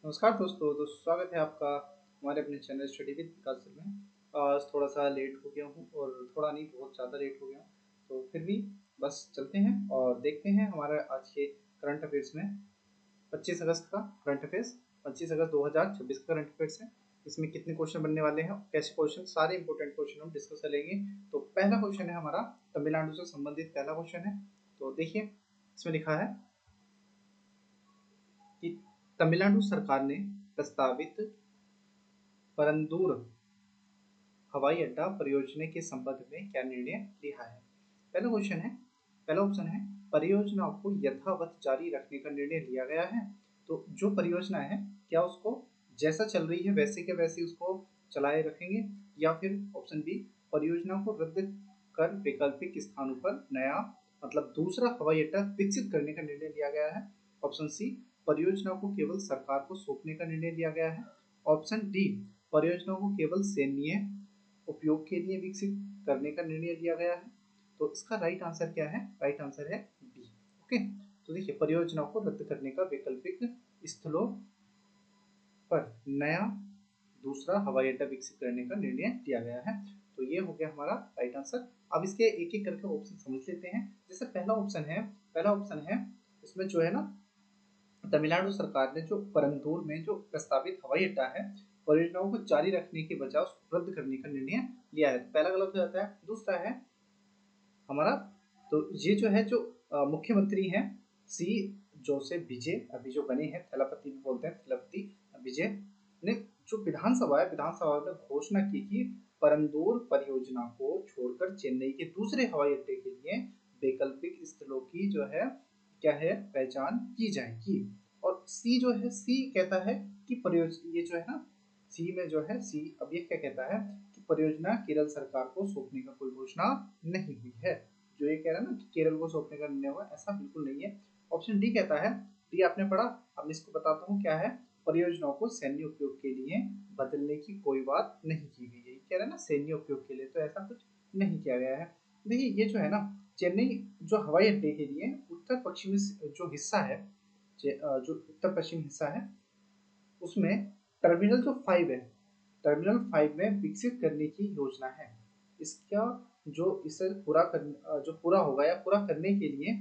नमस्कार दोस्तों, स्वागत है आपका हमारे अपने channel study with Vikas sir में। आज थोड़ा सा लेट हो गया हूँ और थोड़ा नहीं बहुत ज़्यादा लेट हो गया हूँ, तो फिर भी बस चलते हैं और देखते हैं हमारा आज के करंट अफेयर्स में 25 अगस्त का करंट अफेयर्स 25 अगस्त 2026 का करंट अफेयर्स है। इसमें कितने क्वेश्चन बनने वाले हैं, कैसे क्वेश्चन, सारे इंपॉर्टेंट क्वेश्चन हम डिस्कस करेंगे। तो पहला क्वेश्चन है हमारा तमिलनाडु से संबंधित पहला क्वेश्चन है। तो देखिए इसमें लिखा है कि तमिलनाडु सरकार ने प्रस्तावित परंदूर हवाई अड्डा परियोजना के संबंध में क्या निर्णय लिया है। पहला क्वेश्चन है, पहला ऑप्शन है परियोजना को यथावत जारी रखने का निर्णय लिया गया है। तो जो परियोजना है क्या उसको जैसा चल रही है वैसे के वैसे उसको चलाए रखेंगे, या फिर ऑप्शन बी परियोजना को रद्द कर वैकल्पिक स्थानों पर नया मतलब दूसरा हवाई अड्डा विकसित करने का निर्णय लिया गया है। ऑप्शन सी परियोजना को केवल सरकार को सौंपने का निर्णय लिया गया है। ऑप्शन डी परियोजना को केवल सैन्य उपयोग के लिए विकसित करने का निर्णय लिया गया है। तो इसका राइट आंसर क्या है? राइट आंसर है बी। ओके, तो देखिए परियोजना को रद्द करने का वैकल्पिक स्थलों पर नया दूसरा हवाई अड्डा विकसित करने का निर्णय लिया गया है। तो ये हो गया हमारा राइट आंसर। अब इसके एक एक करके ऑप्शन समझ लेते हैं। जैसे पहला ऑप्शन है इसमें जो है ना, तमिलनाडु सरकार ने जो परंदूर में जो प्रस्तावित हवाई अड्डा है परियोजनाओं को जारी रखने के बजाय उसको रद्द करने का निर्णय लिया है। तो पहला गलत हो जाता है। दूसरा है हमारा, तो ये जो है जो मुख्यमंत्री हैं सी जोसेफ विजय, अभी जो बने हैं, थलापति भी बोलते हैं, थलापति विजय ने जो विधानसभा में घोषणा की कि परंदूर परियोजना को छोड़कर चेन्नई के दूसरे हवाई अड्डे के लिए वैकल्पिक स्थलों की जो है क्या है पहचान की जाएगी। और सी जो है, सी कहता है कि परियोजना, ये जो है ना सी में जो है सी, अब ये क्या कहता है कि परियोजना केरल सरकार को सौंपने का कोई घोषणा नहीं हुई है। जो ये कह रहा है ना कि केरल को सौंपने का निर्णय हुआ, ऐसा बिल्कुल नहीं है। ऑप्शन डी कहता है, डी आपने पढ़ा, अब मैं इसको बताता हूँ क्या है, परियोजनाओं को सैन्य उपयोग के लिए बदलने की कोई बात नहीं की गई है। कह रहा है ना सैन्य उपयोग के लिए, तो ऐसा कुछ नहीं किया गया है। देखिए ये जो है ना चेन्नई जो हवाई अड्डे के लिए उत्तर पश्चिमी जो हिस्सा है, जो उत्तर पश्चिम हिस्सा है उसमें टर्मिनल जो 5 है, टर्मिनल 5 में विकसित करने की योजना है। इसका जो इसे पूरा कर जो पूरा होगा या पूरा करने के लिए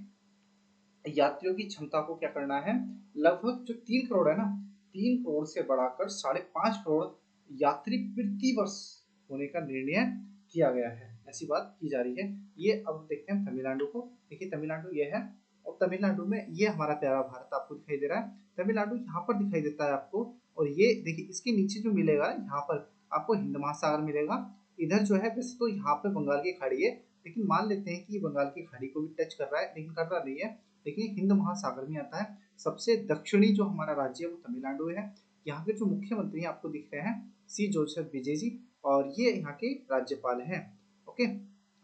यात्रियों की क्षमता को क्या करना है, लगभग जो 3 करोड़ है ना, 3 करोड़ से बढ़ाकर 5.5 करोड़ यात्री प्रति वर्ष होने का निर्णय किया गया है, ऐसी बात की जा रही है। ये अब देखते हैं तमिलनाडु को। देखिए तमिलनाडु ये है, और तमिलनाडु में ये हमारा प्यारा भारत आपको दिखाई दे रहा है। तमिलनाडु यहाँ पर दिखाई देता है आपको, और ये देखिए इसके नीचे जो मिलेगा यहाँ पर आपको हिंद महासागर मिलेगा। इधर जो है वैसे तो यहाँ पे बंगाल की खाड़ी है, लेकिन मान लेते हैं कि ये बंगाल की खाड़ी को भी टच कर रहा है, लेकिन कर रहा नहीं है। देखिए हिंद महासागर में आता है। सबसे दक्षिणी जो हमारा राज्य है वो तमिलनाडु है। यहाँ के जो मुख्यमंत्री हैं आपको दिख रहे हैं सी जोसेफ विजय जी, और ये यहाँ के राज्यपाल हैं। ओके,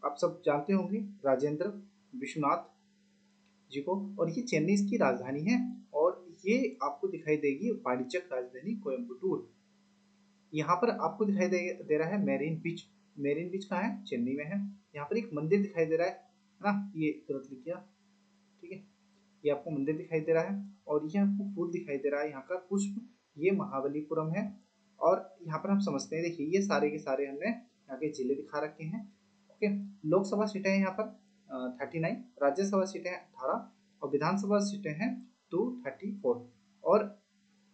आप सब जानते होंगे राजेंद्र विश्वनाथ जी को, और ये चेन्नई की राजधानी है। और ये आपको दिखाई देगी वाणिज्यिक राजधानी कोयम्बटूर। यहाँ पर आपको दिखाई दे रहा है मेरीन बीच। मेरीन बीच कहाँ है? चेन्नई में है। यहाँ पर एक मंदिर दिखाई दे रहा है ना, ये गलत लिख गया, ठीक है। ये आपको मंदिर दिखाई दे रहा है, और ये आपको फूल दिखाई दे रहा है यहाँ का पुष्प, ये महाबलीपुरम है। और यहाँ पर हम समझते हैं, देखिए ये सारे के सारे हमने यहाँ के जिले दिखा रखे हैं। ओके, लोकसभा सीटें हैं यहाँ पर 39, राज्यसभा सीटें हैं 18, और विधानसभा सीटें हैं 234। और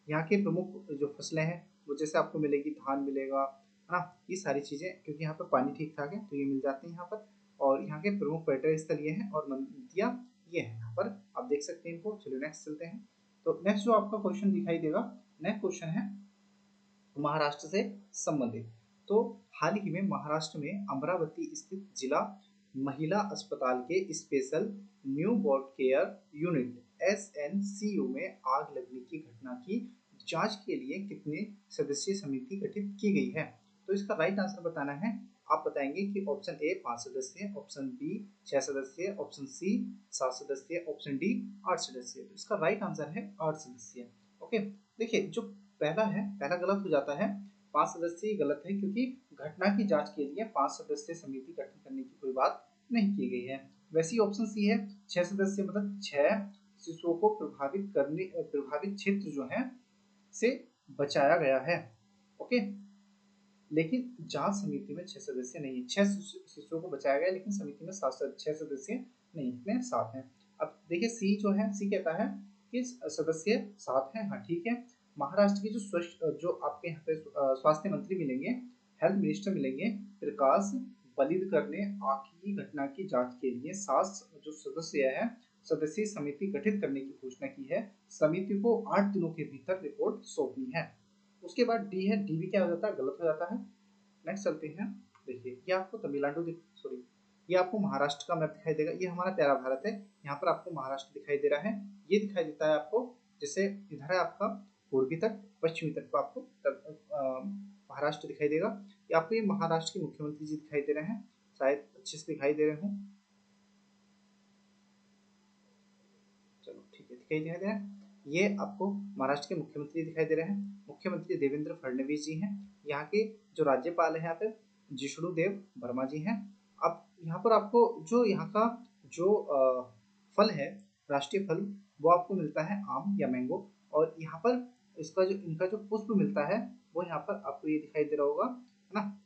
यहाँ के प्रमुख जो फसलें हैं वो जैसे आपको मिलेगी, धान मिलेगा, है ना, ये सारी चीजें, क्योंकि यहाँ पर पानी ठीक ठाक है तो ये मिल जाते हैं यहाँ पर। और यहाँ के प्रमुख पर्यटन स्थल ये हैं, और नदियाँ ये है यहाँ पर, आप देख सकते हैं इनको। चलिए नेक्स्ट चलते हैं। तो नेक्स्ट जो आपका क्वेश्चन दिखाई देगा, नेक्स्ट क्वेश्चन है महाराष्ट्र से संबंधित। तो हाल ही में महाराष्ट्र में अमरावती स्थित जिला महिला अस्पताल के special new born care unit SNCU में आग लगने की घटना की जांच के लिए कितने सदस्यीय समिति गठित की गई है। तो इसका राइट आंसर बताना है। आप बताएंगे कि ऑप्शन ए 5 सदस्य, ऑप्शन बी 6 सदस्य, ऑप्शन सी 7 सदस्य, ऑप्शन डी 8 सदस्य। तो इसका राइट आंसर है 8 सदस्य। ओके, देखिए जो पहला है, पहला गलत हो जाता है, 5 सदस्य गलत है, क्योंकि घटना की जांच के लिए 5 सदस्य समिति गठन करने की कोई बात नहीं की गई है। वैसे ही ऑप्शन सी है 6 सदस्य, मतलब 6 शिशुओं को प्रभावित क्षेत्र जो है से बचाया गया है। ओके, लेकिन जांच समिति में 6 सदस्य नहीं, 6 शिशुओं को बचाया गया लेकिन समिति में 6 सदस्य नहीं, इतने 7 हैं। अब देखिए सी जो है, सी कहता है कि सदस्य 7 हैं। हाँ ठीक है। महाराष्ट्र के जो आपके यहाँ पे स्वास्थ्य मंत्री मिलेंगे, हेल्थ मिनिस्टर मिलेंगे, प्रकाश बलिदकर ने आग की घटना की जांच के लिए 7 जो सदस्य है सदस्यीय समिति गठित करने की घोषणा की है। समिति को 8 दिनों के भीतर रिपोर्ट सौंपनी है। उसके बाद डी है, डी भी क्या हो जाता है, गलत हो जाता है। नेक्स्ट चलते हैं। देखिए ये आपको तमिलनाडु सॉरी ये आपको महाराष्ट्र का मैप दिखाई देगा। ये हमारा प्यारा भारत है, यहाँ पर आपको महाराष्ट्र दिखाई दे रहा है। ये दिखाई देता है आपको, जैसे इधर है आपका पूर्वी तट, पश्चिमी तट को आपको महाराष्ट्र दिखाई देगा। ये आपको ये महाराष्ट्र के मुख्यमंत्री जी दिखाई दे रहे हैं, शायद अच्छे से दिखाई दे रहे हों। चलो ठीक है, दिखाई दे रहे हैं। ये आपको महाराष्ट्र के मुख्यमंत्री दिखाई दे रहे हैं। मुख्यमंत्री देवेंद्र फडणवीस जी हैं। यहाँ के जो राज्यपाल है यहाँ पे जिष्णु देव वर्मा जी हैं। अब यहाँ पर आपको जो यहाँ का जो फल है, राष्ट्रीय फल, वो आपको मिलता है आम या मैंगो। और यहाँ पर इसका जो इनका जो पुष्प मिलता है वो यहाँ पर आपको ये दिखाई दे रहा होगा, है ना।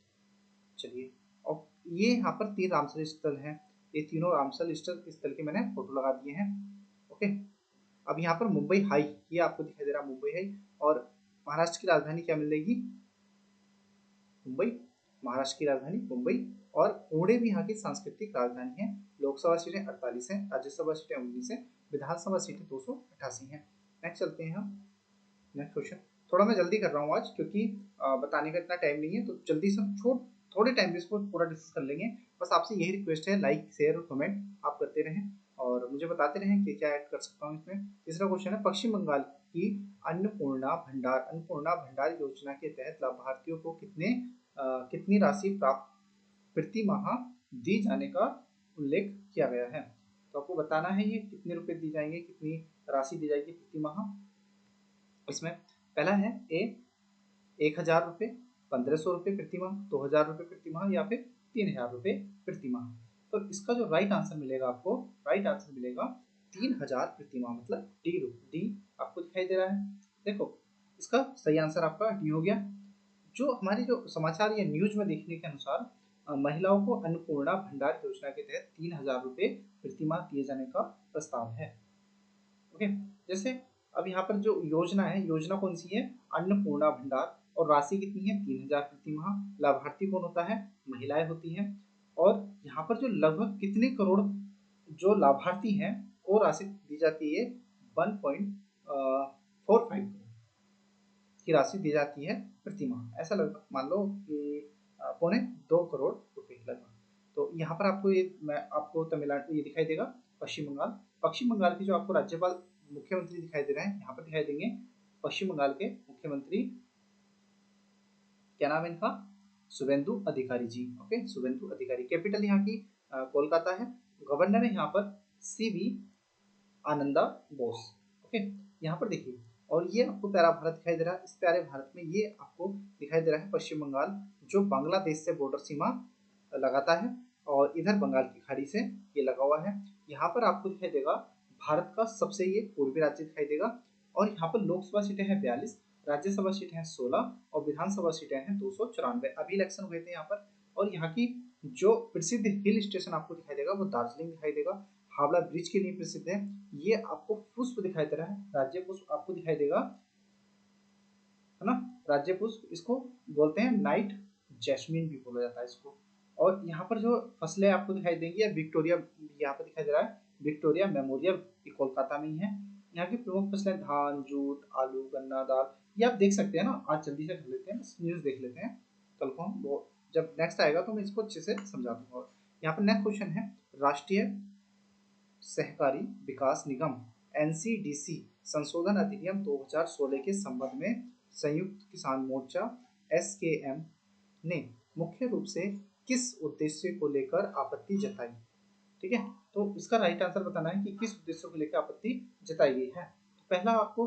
चलिए, और ये यहाँ पर 3 रामसर स्थल हैं। ये तीनों रामसर स्थल के मैंने फोटो लगा दिए हैं। ओके, अब यहाँ पर मुंबई हाई, ये आपको दिखाई दे रहा है मुंबई हाई। और महाराष्ट्र की राजधानी क्या मिलेगी, मुंबई। महाराष्ट्र की राजधानी मुंबई। और पुणे भी यहाँ की सांस्कृतिक राजधानी है। लोकसभा सीटें 48 हैं, राज्यसभा सीटें 19 हैं, विधानसभा सीटें 288 हैं। नेक्स्ट चलते हैं हम। नेक्स्ट क्वेश्चन, थोड़ा मैं जल्दी कर रहा हूँ आज क्योंकि बताने का इतना टाइम नहीं है, तो जल्दी से थोड़े टाइम में इसको पूरा डिस्कस कर लेंगे। बस आपसे यही रिक्वेस्ट है, लाइक शेयर और कमेंट आप करते रहें और मुझे बताते रहें कि क्या ऐड कर सकता हूँ इसमें। तीसरा क्वेश्चन है, पश्चिम बंगाल की अन्नपूर्णा भंडार योजना के तहत लाभार्थियों को कितनी राशि प्राप्त प्रति माह दी जाने का उल्लेख किया गया है। तो आपको बताना है ये कितने रुपए दी जाएंगे, कितनी राशि दी जाएगी प्रति माह। इसमें पहला है ए 1000 रुपये, 1500 रुपये प्रति माह, 2000 रुपये प्रति माह या फिर 3000 रुपये प्रति माह। तो इसका जो राइट आंसर मिलेगा आपको, राइट आंसर मिलेगा 3000 प्रति माह, मतलब डी आपको दिखाई दे रहा है। देखो इसका सही आंसर आपका डी हो गया। जो हमारी जो समाचार या न्यूज में देखने के अनुसार महिलाओं को अन्नपूर्णा भंडार योजना के तहत 3000 रुपये प्रति माह दिए जाने का प्रस्ताव है। ओके, जैसे अब यहाँ पर जो योजना है, योजना कौन सी है, अन्नपूर्णा भंडार, और राशि कितनी है 3000 प्रति माह। लाभार्थी कौन होता है, महिलाएं होती हैं। और यहाँ पर जो लगभग कितने करोड़ जो लाभार्थी हैं वो राशि दी जाती है 1.45 की राशि दी जाती है प्रति माह। ऐसा लगभग मान लो कि 2.25 करोड़ रुपए लगभग। तो यहाँ पर आपको ये मैं आपको तमिलनाडु ये दिखाई देगा, पश्चिम बंगाल की जो आपको राज्यपाल मुख्यमंत्री दिखाई दे रहे हैं, यहाँ पर दिखाई देंगे पश्चिम बंगाल के मुख्यमंत्री, क्या नाम है इनका, शुभेंदु अधिकारी जी। ओके, शुभेंदु अधिकारी। कैपिटल यहाँ की कोलकाता है। गवर्नर है यहाँ पर सीवी आनंदा बोस। ओके, यहाँ पर देखिए, और ये आपको प्यारा भारत दिखाई दे रहा है। इस प्यारे भारत में ये आपको दिखाई दे रहा है पश्चिम बंगाल, जो बांग्लादेश से बॉर्डर सीमा लगाता है और इधर बंगाल की खाड़ी से ये लगा हुआ है। यहाँ पर आपको दिखाई देगा भारत का सबसे ये पूर्वी राज्य दिखाई देगा। और यहाँ पर लोकसभा सीटें हैं 42, राज्यसभा सीटें हैं 16 और विधानसभा सीटें हैं 294। अभी इलेक्शन हुए थे यहाँ पर। और यहाँ की जो प्रसिद्ध हिल स्टेशन आपको दिखाई देगा वो दार्जिलिंग दिखाई देगा, हावड़ा ब्रिज के लिए प्रसिद्ध है। ये आपको पुष्प दिखाई दे रहा है, राज्य पुष्प आपको दिखाई देगा, है ना, राज्य पुष्प, इसको बोलते हैं नाइट जैस्मिन भी बोला जाता है इसको। और यहाँ पर जो फसलें आपको दिखाई देंगी, विक्टोरिया यहाँ पर दिखाई दे रहा है, विक्टोरिया मेमोरियल कोलकाता में ही है। यहाँ की प्रमुख फसलें धान, जूट, आलू, गन्ना, दाल, ये आप देख सकते हैं ना। आज जल्दी से कर लेते हैं, न्यूज देख लेते हैं, कल को हम वो जब नेक्स्ट आएगा तो मैं इसको अच्छे से समझा दूंगा। यहाँ पर नेक्स्ट क्वेश्चन है, राष्ट्रीय सहकारी विकास निगम एनसीडीसी संशोधन अधिनियम 2016 के संबंध में संयुक्त किसान मोर्चा एसकेएम ने मुख्य रूप से किस उद्देश्य को लेकर आपत्ति जताई। ठीक है, तो इसका राइट आंसर बताना है कि किस उद्देश्य को लेकर आपत्ति जताई गई है। तो पहला आपको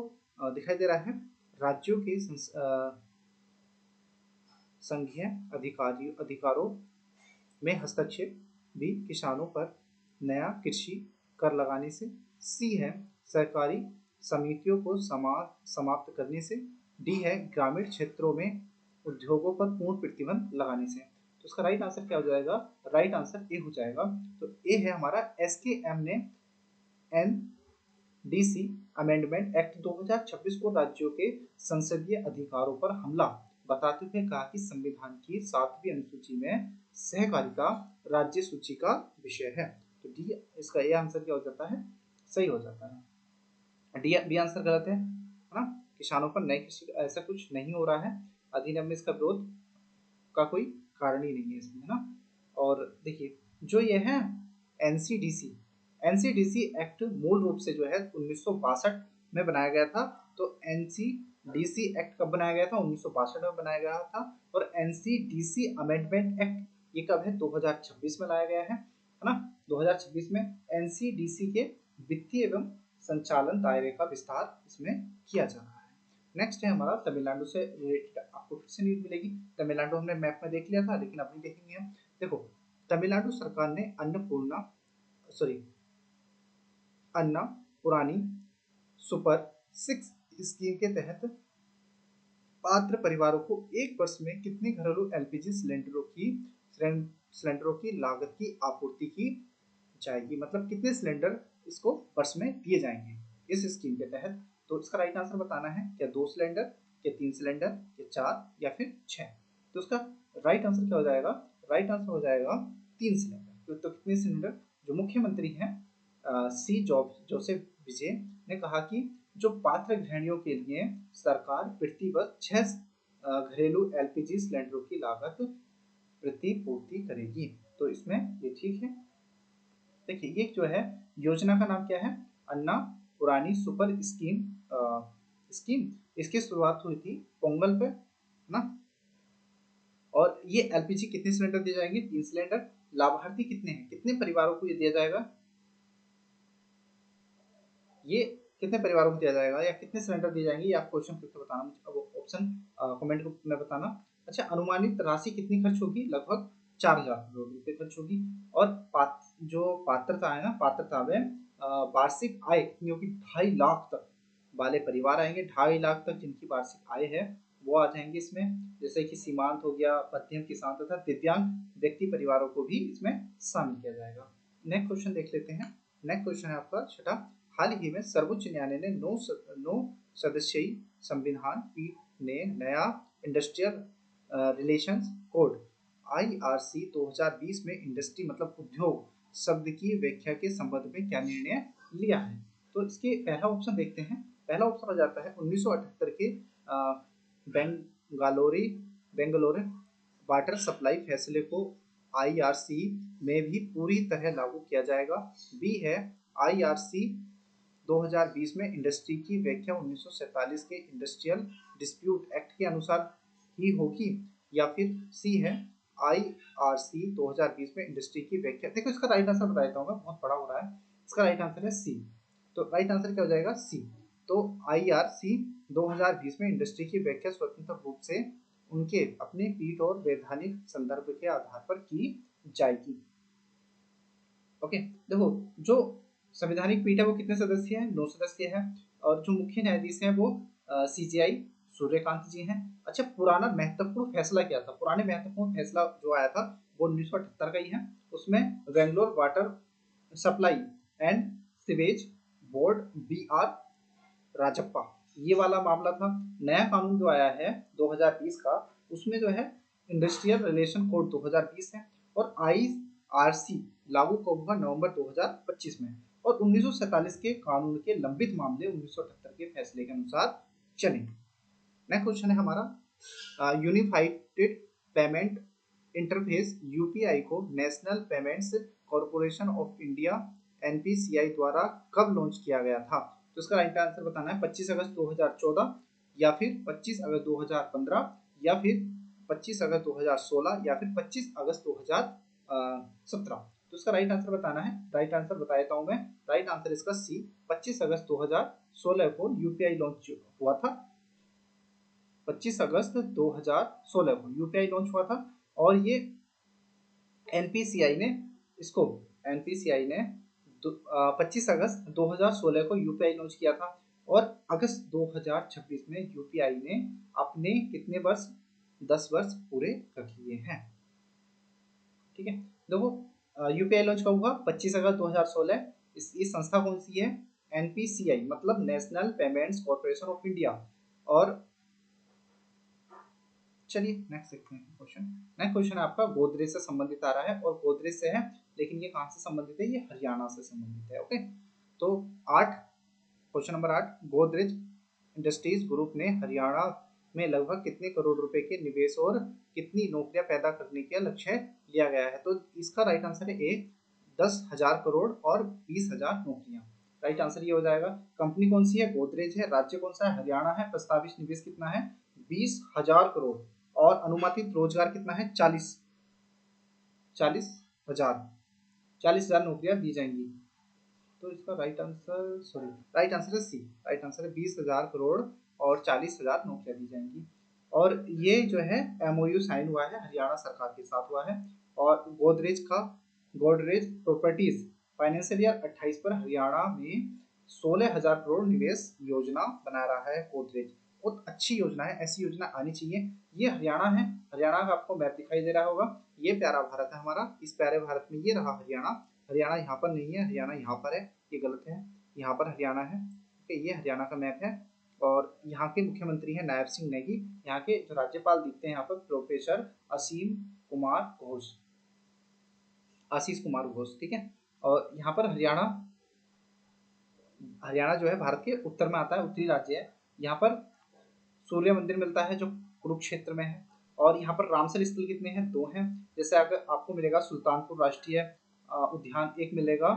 दिखाई दे रहा है, राज्यों के संघीय अधिकारों में हस्तक्षेप, भी किसानों पर नया कृषि कर लगाने से, सी है समितियों को समाप्त करने से। डी है ग्रामीण क्षेत्रों में उद्योगों पर पूर्ण प्रतिबंध लगाने से। तो इसका राइट आंसर क्या हो जाएगा? राइट आंसर ए हो जाएगा। तो ए है हमारा। एसकेएम ने एनडीसी अमेंडमेंट एक्ट 2026 को राज्यों के संसदीय अधिकारों पर हमला बताते हुए कहा कि संविधान की 7वीं अनुसूची में सहकारिता राज्य सूची का विषय है। तो डी इसका ए आंसर क्या हो जाता है? सही हो जाता है। डी आंसर गलत है ना। किसानों पर नए कृषि ऐसा कुछ नहीं हो रहा है। अधिनियम में इसका विरोध का कोई कारण ही नहीं है इसमें, है ना। और देखिए जो ये है एनसीडीसी एनसीडीसी एक्ट मूल रूप से जो है 1962 में बनाया गया था। तो एनसीडीसी एक्ट कब बनाया गया था? 1962 में बनाया गया था। और एनसीडीसी अमेंडमेंट एक्ट ये कब है? 2026 में लाया गया है ना। 2026 में एनसीडीसी के वित्तीय एवं संचालन दायरे का विस्तार इसमें किया जा रहा है। नेक्स्ट है हमारा तमिलनाडु से रिलेटेड, आपको फिर से न्यूज मिलेगी। तमिलनाडु हमने मैप में देख लिया था, लेकिन अब नहीं देखेंगे हम। देखो तमिलनाडु सरकार ने अन्नपूर्णी सुपर 6 स्कीम के तहत पात्र परिवारों को एक वर्ष में कितने घरेलू एलपीजी सिलेंडरों की लागत की आपूर्ति की जाएगी? मतलब कितने सिलेंडर इसको वर्ष में दिए जाएंगे इस स्कीम के तहत? तो इसका राइट आंसर बताना है। क्या 2 सिलेंडर, क्या 3 सिलेंडर, क्या 4 या फिर 6? तो इसका राइट आंसर क्या हो जाएगा? राइट आंसर हो जाएगा 3 सिलेंडर। तो कितने सिलेंडर? जो मुख्यमंत्री हैं सी जोसेफ विजय ने कहा कि जो पात्र गृहिणियों के लिए सरकार प्रति वर्ष 6 घरेलू एलपीजी सिलेंडरों की लागत प्रतिपूर्ति करेगी। तो इसमें ये ठीक है। देखिए ये जो है योजना का नाम क्या है? Annapoorani super scheme. इसकी शुरुआत हुई थी पोंगल पे ना। और ये एलपीजी कितने सिलेंडर दिए जाएंगे? 3 सिलेंडर। लाभार्थी कितने हैं? कितने परिवारों को ये दिया जाएगा? ये कितने परिवारों को दिया जाएगा या कितने सिलेंडर दिए जाएंगे? ये आप क्वेश्चन करके बताना मुझे, अब ऑप्शन कमेंट में बताना। अच्छा अनुमानित राशि कितनी खर्च होगी? लगभग 4,000 करोड़ रुपए खर्च होगी। और जो पात्रता है ना, पात्रता में वार्षिक आय कितनी होगी? 2.5 लाख तक वाले परिवार आएंगे। 2.5 लाख तक जिनकी वार्षिक आय है वो आ जाएंगे इसमें। जैसे कि सीमांत हो गया, मध्यम किसान तथा दिव्यांग व्यक्ति परिवारों को भी इसमें शामिल किया जाएगा। नेक्स्ट क्वेश्चन देख लेते हैं। नेक्स्ट क्वेश्चन है आपका छठा। हाल ही में सर्वोच्च न्यायालय ने 9 सदस्यीय संविधान पीठ ने नया इंडस्ट्रियल रिलेशंस कोड IRC 2020 में इंडस्ट्री मतलब उद्योग शब्द की व्याख्या के संबंध में क्या निर्णय लिया है? तो इसके पहला ऑप्शन देखते हैं। पहला ऑप्शन हो जाता है 1978 के बेंगलोर वाटर सप्लाई फैसले को IRC में भी पूरी तरह लागू किया जाएगा। बी है IRC 2020 में इंडस्ट्री की व्याख्या 1947 के इंडस्ट्रियल डिस्प्यूट एक्ट के अनुसार ही होगी। या फिर सी है IRC 2020 में इंडस्ट्री की व्याख्या। देखो इसका राइट आंसर बता देता हूँ मैं, बहुत बड़ा हो रहा है। इसका राइट आंसर है सी। तो राइट आंसर क्या हो जाएगा? सी। तो IRC 2020 में इंडस्ट्री की व्याख्या स्वतंत्र रूप से उनके अपने पीठ और वैधानिक संदर्भ के आधार पर की जाएगी। ओके देखो जो संवैधानिक पीठ है वो कितने सदस्य हैं? 9 सदस्य है। और जो मुख्य न्यायाधीश हैं वो CJI सूर्यकांत जी हैं। अच्छा पुराना महत्वपूर्ण फैसला क्या था? पुराने महत्वपूर्ण फैसला जो आया था वो 1978 का ही है। उसमें Bangalore water supply and sewage board BR Rajappa ये वाला मामला था। नया कानून जो आया है 2020 का उसमें जो है इंडस्ट्रियल रिलेशन कोड 2020 है। और IRC लागू कब हुआ? नवंबर 2025 में। और 1947 के कानून के लंबित मामले 1978 के फैसले के अनुसार चले। नेक्स्ट क्वेश्चन है हमारा यूनिफाइड पेमेंट इंटरफेस UPI को national payments corporation of India NPCI द्वारा कब लॉन्च किया गया था? तो इसका राइट आंसर बताना है। 25 अगस्त 2014 या फिर 25 अगस्त 2015 या फिर 25 अगस्त 2016 या फिर 25 अगस्त 2017। तो इसका राइट आंसर बताना है। राइट आंसर बता देता हूं मैं। राइट आंसर इसका सी। 25 अगस्त 2016 को UPI लॉन्च हुआ था। 25 अगस्त 2016 को UPI लॉन्च हुआ था। और ये NPCI ने 25 अगस्त 2016 को UPI लॉन्च किया था। और अगस्त 2026 में यूपीआई ने अपने कितने वर्ष 10 वर्ष पूरे कर लिए हैं। ठीक है, देखो यूपीआई लॉन्च कब हुआ 25 अगस्त 2016। इस संस्था कौन सी है एनपीसीआई मतलब national payments corporation of India. और चलिए नेक्स्ट देखते हैं क्वेश्चन। नेक्स्ट क्वेश्चन आपका गोदरेज से संबंधित आ रहा है और गोदरेज से है, लेकिन ये कहां से संबंधित है, ये हरियाणा से संबंधित है। ओके, तो 8 question number 8, Godrej industries group ने हरियाणा में लगभग कितने करोड़ रुपए के निवेश और कितनी नौकरियां पैदा करने का लक्ष्य लिया गया है। तो इसका राइट आंसर है ए 10,000 करोड़ और 20,000 नौकरियां। राइट आंसर ये हो जाएगा। कंपनी कौन सी है गोदरेज है, राज्य कौन सा है हरियाणा है, प्रस्तावित निवेश कितना है 20,000 करोड़ और अनुमानित रोजगार कितना है 40,000 नौकरियां दी जाएंगी। तो इसका राइट आंसर राइट आंसर है सी। राइट आंसर है 20,000 करोड़ और 40,000 नौकरियां दी जाएंगी। और ये जो है एमओयू साइन हुआ है हरियाणा सरकार के साथ हुआ है। और गोदरेज प्रॉपर्टीज फाइनेंशियल ईयर 28 पर हरियाणा में 16,000 करोड़ निवेश योजना बना रहा है गोदरेज। बहुत अच्छी योजना है, ऐसी योजना आनी चाहिए। ये हरियाणा है, हरियाणा का आपको मैप दिखाई दे रहा होगा। ये प्यारा भारत है हमारा, इस प्यारे भारत में ये रहा हरियाणा। हरियाणा यहाँ पर नहीं है, हरियाणा यहाँ पर है, ये गलत है, यहाँ पर हरियाणा है। ये हरियाणा का मैप है और यहाँ के मुख्यमंत्री हैं नायब सिंह नेगी। यहाँ के जो राज्यपाल दिखते हैं यहाँ पर प्रोफेसर आशीष कुमार घोष। ठीक है, और यहाँ पर हरियाणा जो है भारत के उत्तर में आता है, उत्तरी राज्य है। यहाँ पर सूर्य मंदिर मिलता है जो कुरुक्षेत्र में है। और यहाँ पर रामसर स्थल कितने हैं 2 हैं। जैसे अगर आपको मिलेगा सुल्तानपुर राष्ट्रीय उद्यान, एक मिलेगा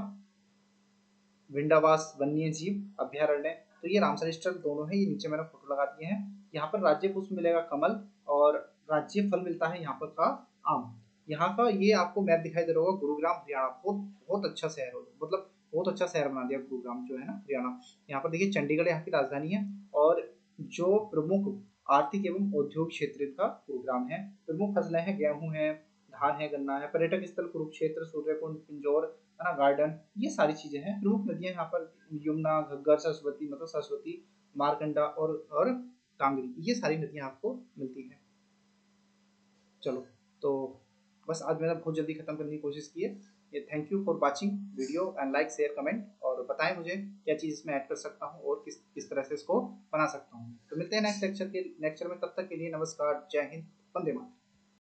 विंडावास वन्य जीव अभ्यारण्य। तो ये रामसर स्थल दोनों है, ये नीचे मैंने फोटो लगा दिए हैं। यहाँ पर राज्य पुष्प मिलेगा कमल और राज्य फल मिलता है यहाँ पर का आम। यहाँ का ये आपको मैप दिखाई दे रहा होगा गुरुग्राम हरियाणा, बहुत बहुत अच्छा शहर हो, मतलब बहुत अच्छा शहर बना दिया गुरुग्राम जो है ना हरियाणा। यहाँ पर देखिए चंडीगढ़ यहाँ की राजधानी है और जो प्रमुख आर्थिक एवं औद्योगिक क्षेत्र का गुरुग्राम है। प्रमुख फसलें हैं गेहूं है, धान है, गन्ना है। पर्यटक स्थल कुरुक्षेत्र, सूर्यकुंड, पिंजौर है ना, गार्डन, ये सारी चीजें हैं। प्रमुख नदियां यहाँ पर यमुना, घग्गर, सरस्वती मतलब सरस्वती, मारकंडा और कांगड़ी, ये सारी नदियां आपको मिलती हैं। चलो, तो बस आज मैंने बहुत जल्दी खत्म करने की कोशिश की है। ये thank you for watching video and like share comment, और बताएं मुझे क्या चीज़ इसमें ऐड कर सकता हूँ और किस तरह से इसको बना सकता हूँ। तो मिलते हैं नेक्स्ट लेक्चर में, तब तक के लिए नमस्कार, जय हिंद, वंदे मातरम।